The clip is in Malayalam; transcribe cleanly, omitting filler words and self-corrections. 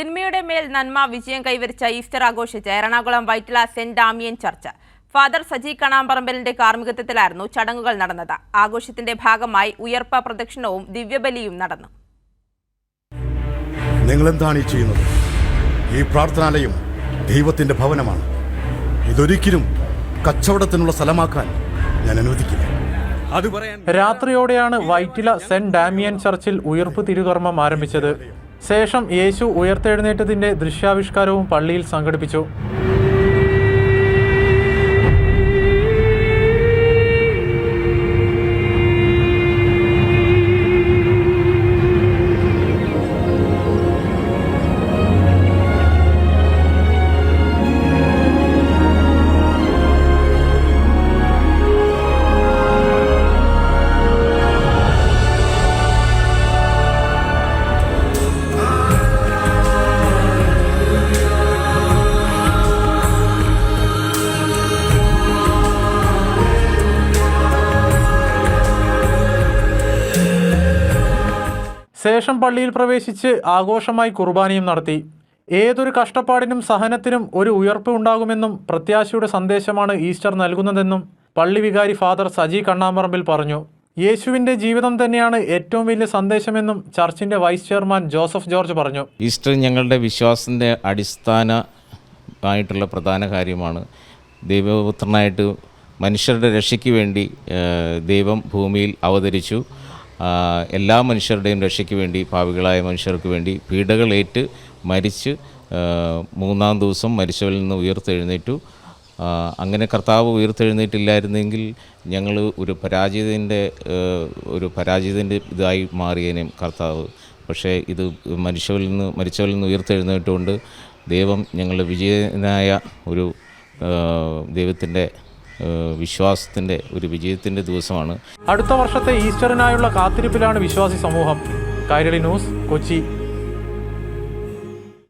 തിന്മയുടെ മേൽ നന്മ വിജയം കൈവരിച്ച ഈസ്റ്റർ ആഘോഷിച്ച് Ernakulam Vyttila Saint Damien Church Father Saji കണാമ്പറമ്പലിന്റെ കാർമ്മികത്വത്തിലായിരുന്നു ചടങ്ങുകൾ നടന്നത്. ആഘോഷത്തിന്റെ ഭാഗമായി ഉയർപ്പ പ്രദക്ഷിണവും ദിവ്യബലിയും നടന്നു. നിങ്ങൾ എന്താണ് ഈ ചെയ്യുന്നത്? ഈ പ്രാർത്ഥനാലയം ദൈവത്തിന്റെ ഭവനമാണ്. ഇതൊരിക്കലും കച്ചവടത്തിനുള്ള സ്ഥലമാക്കാൻ ഞാൻ അനുവദിക്കില്ല. രാത്രിയോടെയാണ് വൈറ്റില സെന്റ് ഡാമിയൻ ചർച്ചിൽ ഉയർപ്പ് തിരുകർമ്മം ആരംഭിച്ചത്. ശേഷം യേശു ഉയർത്തെഴുന്നേറ്റത്തിന്റെ ദൃശ്യാവിഷ്കാരവും പള്ളിയിൽ സംഘടിപ്പിച്ചു. ശേഷം പള്ളിയിൽ പ്രവേശിച്ച് ആഘോഷമായി കുർബാനയും നടത്തി. ഏതൊരു കഷ്ടപ്പാടിനും സഹനത്തിനും ഒരു ഉയർപ്പ് ഉണ്ടാകുമെന്നും പ്രത്യാശയുടെ സന്ദേശമാണ് ഈസ്റ്റർ നൽകുന്നതെന്നും പള്ളി വികാരി ഫാദർ സജി കണ്ണാമ്പറമ്പിൽ പറഞ്ഞു. യേശുവിൻ്റെ ജീവിതം തന്നെയാണ് ഏറ്റവും വലിയ സന്ദേശമെന്നും ചർച്ചിൻ്റെ വൈസ് ചെയർമാൻ ജോസഫ് ജോർജ് പറഞ്ഞു. ഈസ്റ്റർ ഞങ്ങളുടെ വിശ്വാസത്തിൻ്റെ അടിസ്ഥാനമായിട്ടുള്ള പ്രധാന കാര്യമാണ്. ദൈവപുത്രനായിട്ട് മനുഷ്യരുടെ രക്ഷയ്ക്ക് വേണ്ടി ദൈവം ഭൂമിയിൽ അവതരിച്ചു. എല്ലാ മനുഷ്യരുടെയും രക്ഷയ്ക്ക് വേണ്ടി, പാപികളായ മനുഷ്യർക്ക് വേണ്ടി പീഡകളേറ്റ് മരിച്ച് മൂന്നാം ദിവസം മരിച്ചവരിൽ നിന്ന് ഉയർത്തെഴുന്നേറ്റു. അങ്ങനെ കർത്താവ് ഉയർത്തെഴുന്നേറ്റില്ലായിരുന്നെങ്കിൽ ഞങ്ങൾ ഒരു പരാജയത്തിൻ്റെ ഇതായി മാറിയേനും കർത്താവ്. പക്ഷേ ഇത് മരിച്ചവരിൽ നിന്ന് ഉയർത്തെഴുന്നേറ്റുകൊണ്ട് ദൈവം ഞങ്ങളുടെ വിജയനായ ഒരു ദൈവത്തിൻ്റെ വിശ്വാസത്തിൻ്റെ ഒരു വിജയത്തിൻ്റെ ദിവസമാണ്. അടുത്ത വർഷത്തെ ഈസ്റ്ററിനായുള്ള കാത്തിരിപ്പിലാണ് വിശ്വാസി സമൂഹം. കൈരളി ന്യൂസ്, കൊച്ചി.